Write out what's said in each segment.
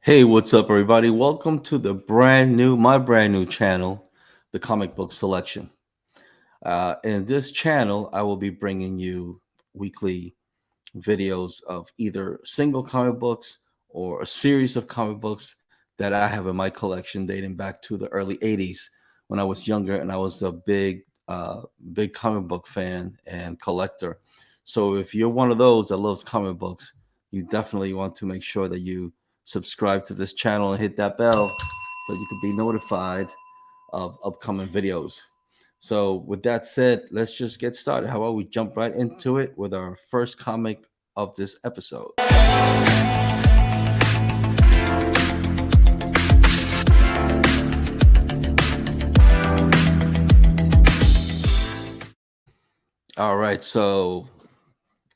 Hey, what's up, everybody? Welcome to my brand new channel, the Comic Book Selection. In this channel, I will be bringing you weekly videos of either single comic books or a series of comic books that I have in my collection dating back to the early 80s when I was younger and I was a big comic book fan and collector. So if you're one of those that loves comic books, you definitely want to make sure that you subscribe to this channel and hit that bell so you can be notified of upcoming videos. So, with that said, let's just get started. How about we jump right into it with our first comic of this episode? All right. So,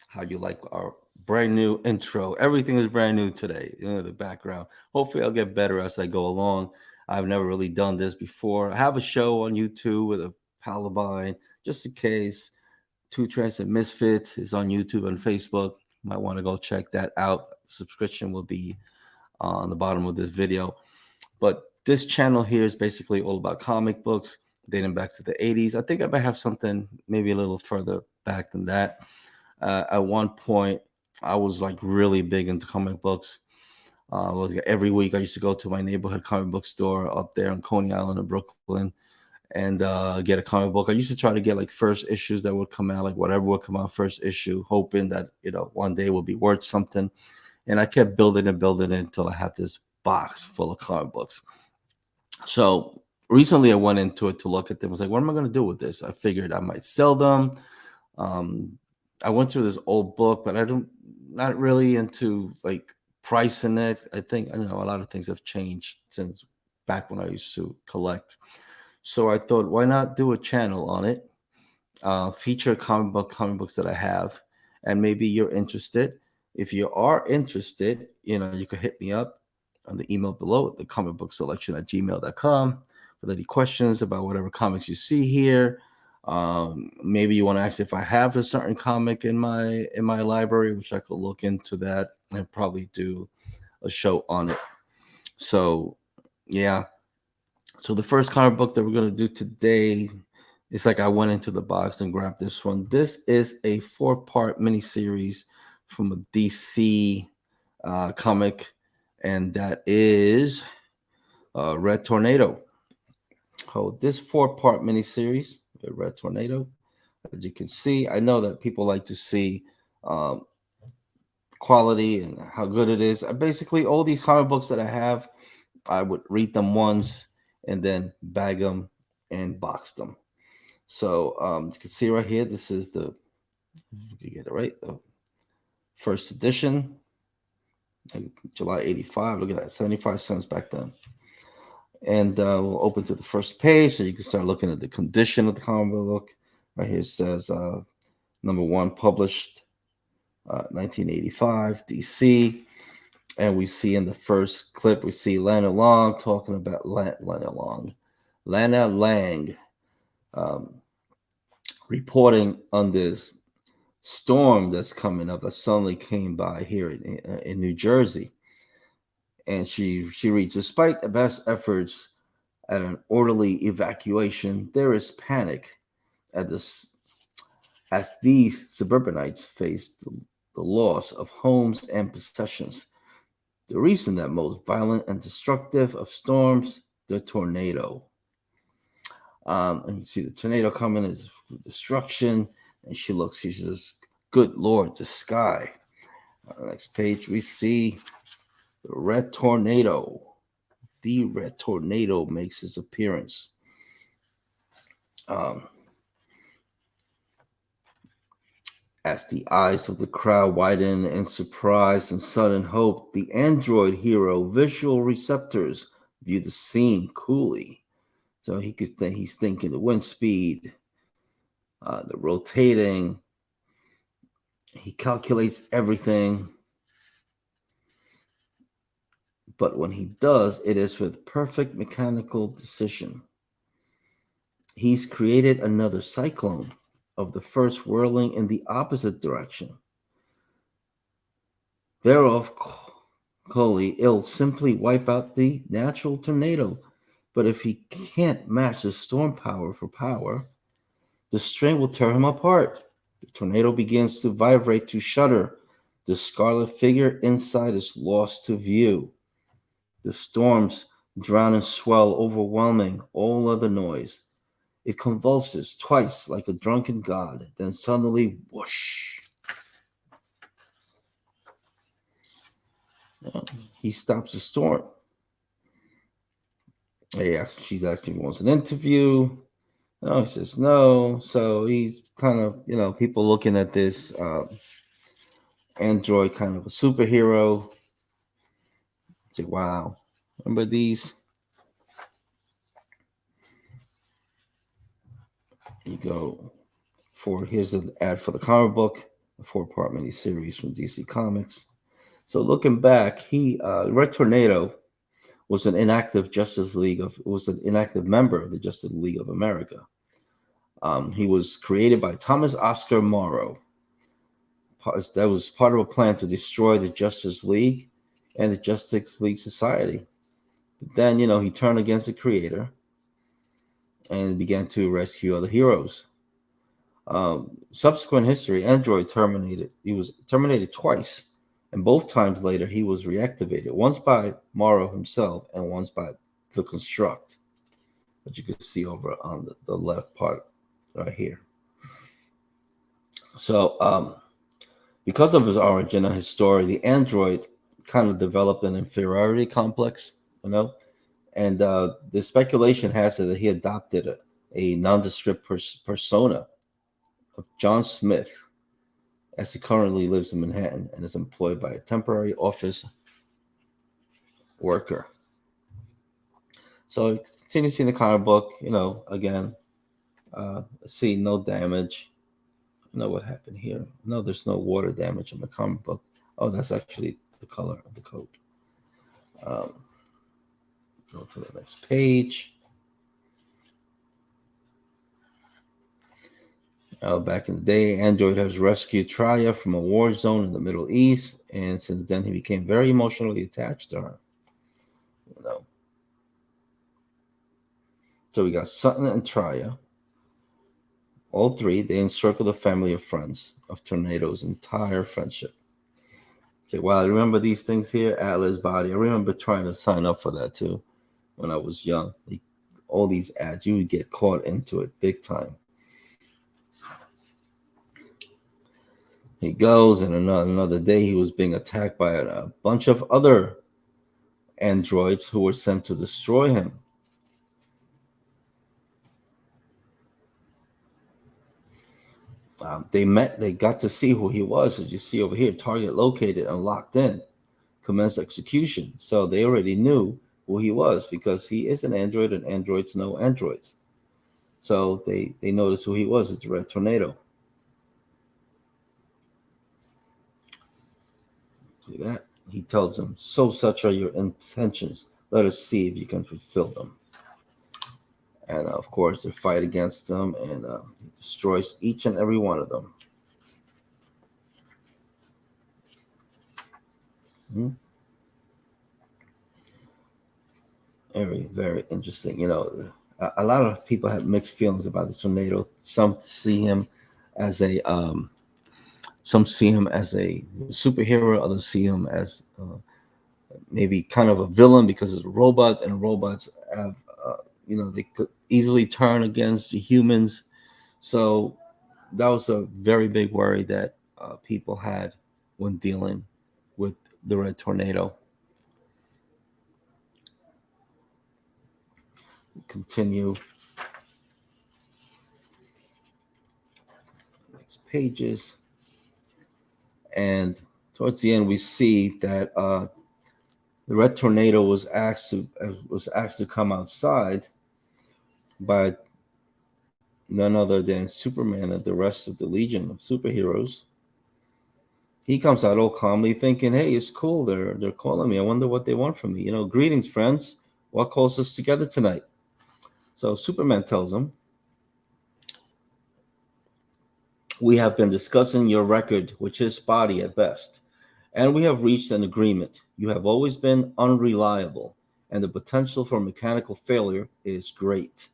how you like our brand new intro? Everything is brand new today. The background. Hopefully, I'll get better as I go along. I've never really done this before. I have a show on YouTube with a pal of mine, just in case. Two Transit Misfits is on YouTube and Facebook. Might want to go check that out. Subscription will be on the bottom of this video. But this channel here is basically all about comic books dating back to the 80s. I think I might have something maybe a little further back than that. At one point, I was like really big into comic books. Every week, I used to go to my neighborhood comic book store up there on Coney Island in Brooklyn and get a comic book. I used to try to get like first issues that would come out, like whatever would come out first issue, hoping that one day will be worth something. And I kept building and building it until I had this box full of comic books. So recently I went into it to look at them. I was like, what am I going to do with this? I figured I might sell them. Um, I went through this old book, but not really into like pricing it. I think I know a lot of things have changed since back when I used to collect. So I thought, why not do a channel on it, feature comic books that I have, and maybe you're interested. If you are interested, you could hit me up on the email below, the comic book selection at gmail.com, with any questions about whatever comics you see here. Maybe you want to ask if I have a certain comic in my library, which I could look into that and probably do a show on it. So yeah. So the first comic book that we're gonna do today, it's like I went into the box and grabbed this one. This is a four-part miniseries from a DC comic, and that is Red Tornado. Oh, this four-part miniseries, Red Tornado. As you can see, I know that people like to see um, quality and how good it is. Basically, all these comic books that I have, I would read them once and then bag them and box them. So you can see right here, this is you can get it right, the first edition, July 85. Look at that, 75 cents back then. And we'll open to the first page so you can start looking at the condition of the comic book. Right here it says number one, published 1985, DC. And we see in the first clip, we see Lana Long talking about Lana Lang um, reporting on this storm that's coming up that suddenly came by here in New Jersey. And she reads, despite the best efforts at an orderly evacuation, there is panic at this as these suburbanites face the loss of homes and possessions. The recent and most violent and destructive of storms, the tornado. And you see the tornado coming is destruction. And she says, good Lord, the sky. On the next page, we see the red tornado. The red tornado makes its appearance. Um, as the eyes of the crowd widen in surprise and sudden hope, the android hero visual receptors view the scene coolly. So he's thinking the wind speed, the rotating. He calculates everything. But when he does, it is with perfect mechanical decision. He's created another cyclone of the first whirling in the opposite direction, thereof Coley, it'll simply wipe out the natural tornado. But if he can't match the storm power for power, the strain will tear him apart. The tornado begins to vibrate to shudder. The scarlet figure inside is lost to view. The storms drown and swell, overwhelming all other noise. It convulses twice like a drunken god, then suddenly, whoosh, he stops the storm. She's asking if he wants an interview. No, he says no. So he's kind of, people looking at this android kind of a superhero. Say, wow, remember these? You go here's an ad for the comic book, a 4-part miniseries from DC Comics. So looking back, Red Tornado was an inactive member of the Justice League of America. He was created by Thomas Oscar Morrow. That was part of a plan to destroy the Justice League and the Justice League Society. But then, he turned against the creator and began to rescue other heroes. Subsequent history, Android he was terminated twice, and both times later he was reactivated, once by Morrow himself and once by the Construct, which you can see over on the left part right here. So because of his origin and his story, the android kind of developed an inferiority complex, and the speculation has it that he adopted a nondescript persona of John Smith, as he currently lives in Manhattan and is employed by a temporary office worker. So continue seeing the comic book, again, see no damage. What happened here? No, there's no water damage in the comic book. Oh, that's actually the color of the coat. Go to the next page. Back in the day, Android has rescued Traya from a war zone in the Middle East, and since then he became very emotionally attached to her. So we got Sutton and Traya. All three, they encircle the family of friends of Tornado's entire friendship. Say, wow, I remember these things here, Atlas Body. I remember trying to sign up for that too when I was young. All these ads, you would get caught into it big time. He goes, and another day he was being attacked by a bunch of other androids who were sent to destroy him. They got to see who he was, as you see over here, target located and locked in, commenced execution. So they already knew who he was because he is an android and androids know androids. So they noticed who he was. It's Red Tornado. See that? He tells them, so such are your intentions. Let us see if you can fulfill them. And of course, they fight against them, and he destroys each and every one of them. Very, very interesting. A lot of people have mixed feelings about the tornado. Some see him as a superhero. Others see him as maybe kind of a villain because it's robots, and robots have they could easily turn against the humans. So that was a very big worry that people had when dealing with the Red Tornado. Continue. Next pages. And towards the end, we see that the Red Tornado was asked to come outside by none other than Superman and the rest of the Legion of superheroes. He comes out all calmly, thinking, "Hey, it's cool. They're calling me. I wonder what they want from me. Greetings, friends. What calls us together tonight?" So Superman tells him, "We have been discussing your record, which is spotty at best, And we have reached an agreement. You have always been unreliable, and the potential for mechanical failure is great.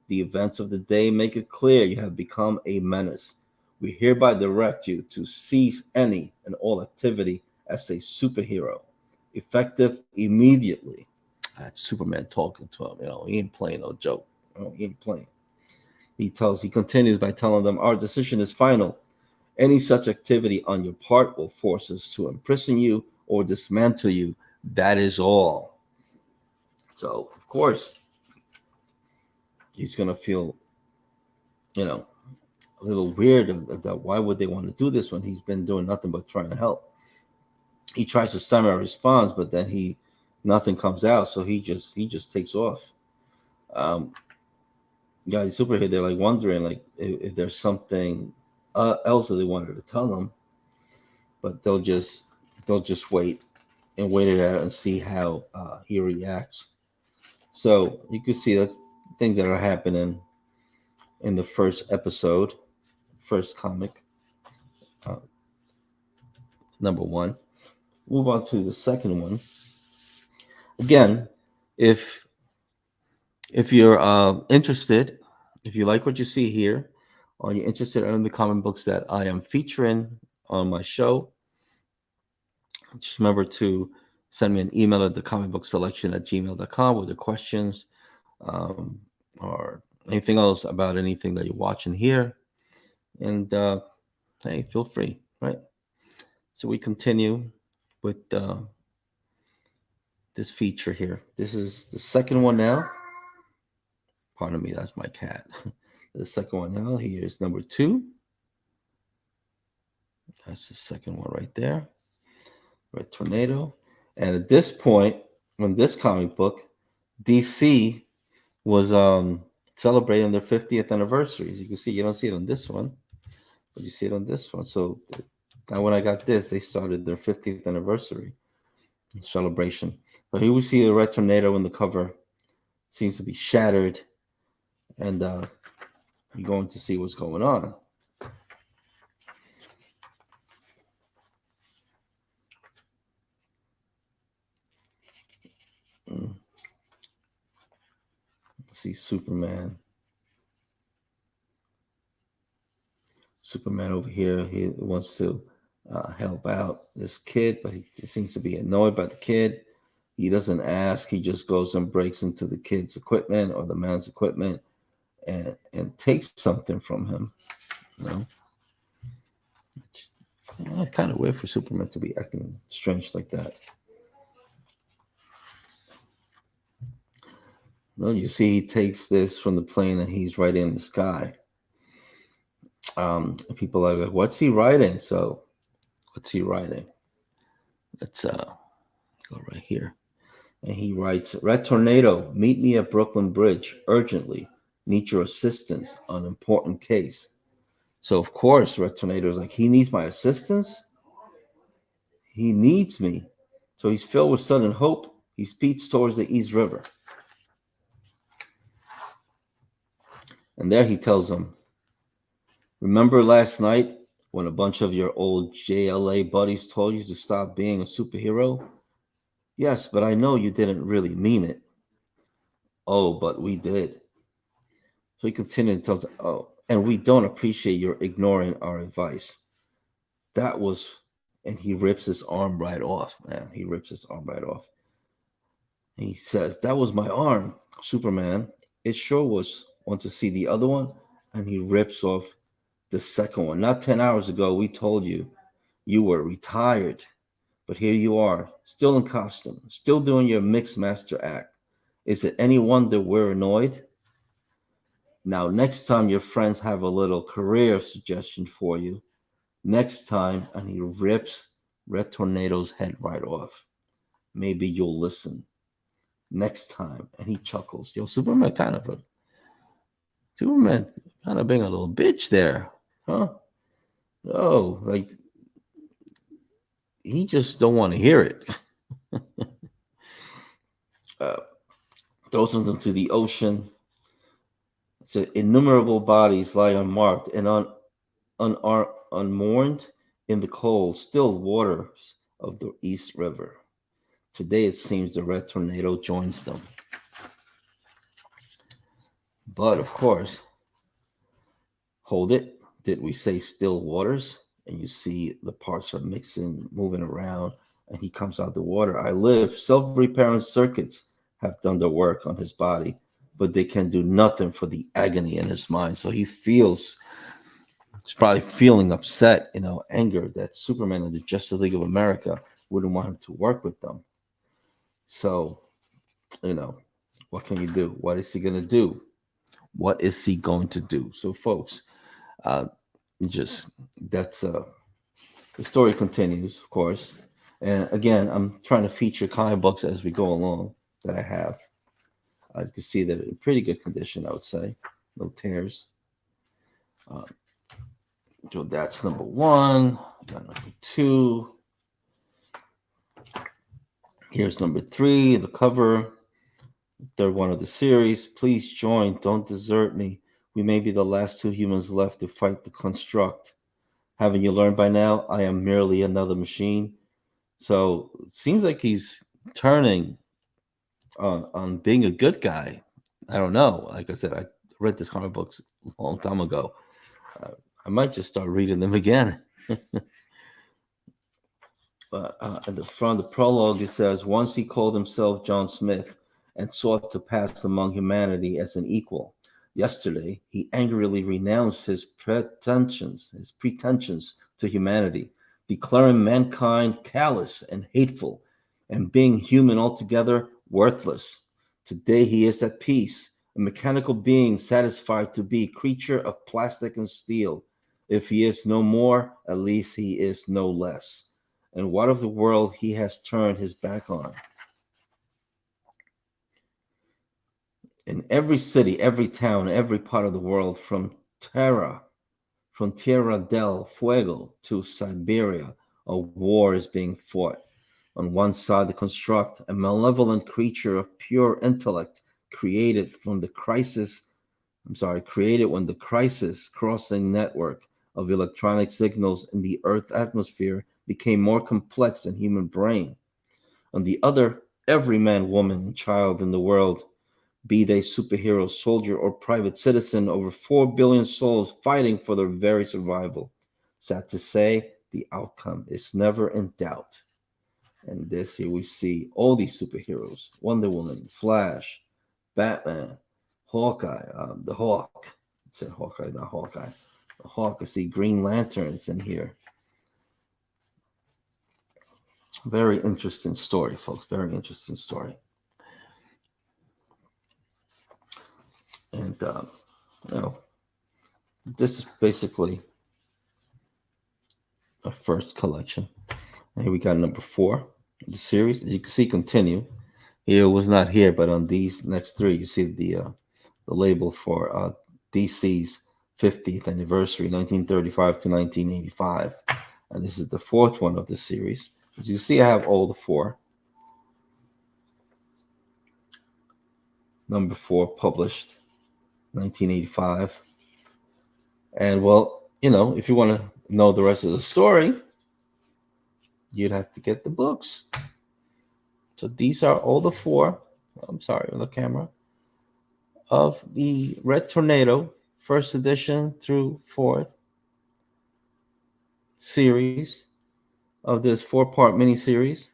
The events of the day make it clear you have become a menace. We hereby direct you to cease any and all activity as a superhero, effective immediately. That's Superman talking to him. He ain't playing no joke. He ain't playing. He continues by telling them, our decision is final. Any such activity on your part will force us to imprison you or dismantle you. That is all. So, of course, he's going to feel, you know, a little weird about why would they want to do this when he's been doing nothing but trying to help. He tries to stammer a response, but then nothing comes out, so he just takes off. Guys, super here, they're like wondering like if there's something else that they wanted to tell them, but they'll just wait and wait it out and see how he reacts. So you can see that's things that are happening in the first episode, first comic, uh, number one. Move on to the second one. Again, if if you're interested, if you like what you see here, or you're interested in the comic books that I am featuring on my show, just remember to send me an email at thecomicbookselection@gmail.com with your questions, um, or anything else about anything that you're watching here. And hey, feel free, right? So we continue with this feature here. This is the second one now. Pardon me, that's my cat. The second one now. Here's number 2. That's the second one right there. Red Tornado. And at this point, when this comic book, DC was celebrating their 50th anniversary. As you can see, you don't see it on this one, but you see it on this one. So now when I got this, they started their 50th anniversary celebration. But here we see the Red Tornado in the cover. Seems to be shattered, and you're going to see what's going on. See Superman. Superman over here, he wants to help out this kid, but he seems to be annoyed by the kid. He doesn't ask. He just goes and breaks into the kid's equipment or the man's equipment and takes something from him. You know, it's kind of weird for Superman to be acting strange like that. Well, you see, he takes this from the plane and he's right in the sky. People are like, "What's he writing?" So, what's he writing? Let's go right here. And he writes, Red Tornado, meet me at Brooklyn Bridge urgently. Need your assistance on important case. So of course, Red Tornado is like, he needs my assistance. He needs me. So he's filled with sudden hope. He speeds towards the East River. And there he tells them, remember last night when a bunch of your old JLA buddies told you to stop being a superhero? Yes, but I know you didn't really mean it. Oh, but we did. So he continued and tells, oh, and we don't appreciate your ignoring our advice. That was, and he rips his arm right off, man. He rips his arm right off. He says, that was my arm, Superman. It sure was. Want to see the other one? And he rips off the second one. Not 10 hours ago, we told you you were retired, but here you are, still in costume, still doing your mixed master act. Is it any wonder we're annoyed? Now, next time your friends have a little career suggestion for you, next time, and he rips Red Tornado's head right off. Maybe you'll listen. Next time, and he chuckles. Yo, Superman being a little bitch there, huh? Oh, like he just don't want to hear it. Throws them into the ocean. So innumerable bodies lie unmarked and unmourned in the cold, still waters of the East River. Today, it seems the red tornado joins them. But of course, hold it. Did we say still waters? And you see the parts are mixing, moving around, and he comes out the water. I live. Self-repairing circuits have done their work on his body, but they can do nothing for the agony in his mind. So he's probably feeling upset, anger that Superman and the Justice League of America wouldn't want him to work with them. So, you know, what can you do? What is he going to do? What is he going to do? So, folks, uh, just that's the story continues, of course. And again, I'm trying to feature comic books as we go along that I have. I can see that in pretty good condition, I would say. No tears. Uh, so that's number one. Got number two. Here's number three, the cover. Third one of the series. Please join. Don't desert me. We may be the last two humans left to fight the construct. Haven't you learned by now? I am merely another machine. So it seems like he's turning on being a good guy. I don't know. Like I said, I read this comic books a long time ago. I might just start reading them again. But at the front of the prologue, it says, once he called himself John Smith and sought to pass among humanity as an equal. Yesterday, he angrily renounced his pretensions to humanity, declaring mankind callous and hateful, and being human altogether worthless. Today he is at peace, a mechanical being satisfied to be creature of plastic and steel. If he is no more, at least he is no less. And what of the world he has turned his back on? In every city, every town, every part of the world, from Tierra del Fuego to Siberia, a war is being fought. On one side, the construct, a malevolent creature of pure intellect, created when the crisis crossing network of electronic signals in the Earth atmosphere became more complex than human brain. On the other, every man, woman, and child in the world, be they superhero, soldier, or private citizen, over 4 billion souls fighting for their very survival. Sad to say, the outcome is never in doubt. And this here we see all these superheroes: Wonder Woman, Flash, Batman, Hawkeye, the Hawk. I said Hawkeye, not Hawkeye. The Hawk. I see Green Lanterns in here. Very interesting story, folks. Very interesting story. And this is basically a first collection. And here we got number 4, the series. As you can see, continue. Here was not here, but on these next 3, you see the label for DC's 50th anniversary, 1935 to 1985. And this is the 4th one of the series. As you see, I have all the 4. Number 4 published 1985. And well, if you want to know the rest of the story, you'd have to get the books. So these are all the 4. I'm sorry, on the camera, of the Red Tornado, first edition through 4th series of this 4-part miniseries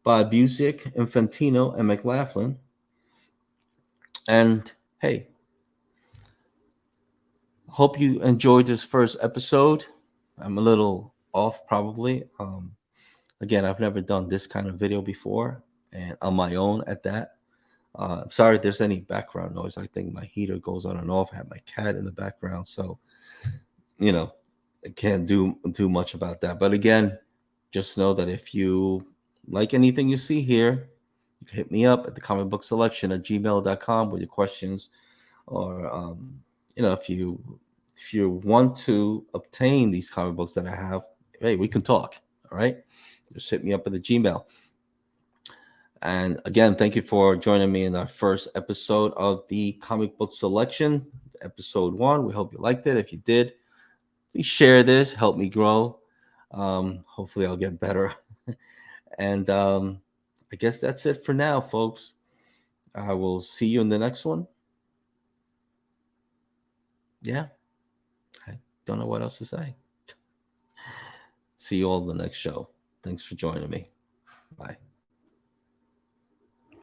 by Busiek, Infantino, and McLaughlin. And hey, hope you enjoyed this first episode. I'm a little off probably. Again, I've never done this kind of video before, and on my own at that. I'm sorry if there's any background noise. I think my heater goes on and off. I have my cat in the background, so I can't do much about that. But again, just know that if you like anything you see here, you can hit me up at the comicbookselection@gmail.com with your questions, or if you want to obtain these comic books that I have, hey, we can talk. All right, just hit me up at the Gmail. And again, thank you for joining me in our first episode of the Comic Book Selection, episode 1. We hope you liked it. If you did, please share this, help me grow. Hopefully I'll get better And I guess that's it for now, folks. I will see you in the next one. Yeah, I don't know what else to say. See you all in the next show. Thanks for joining me. Bye.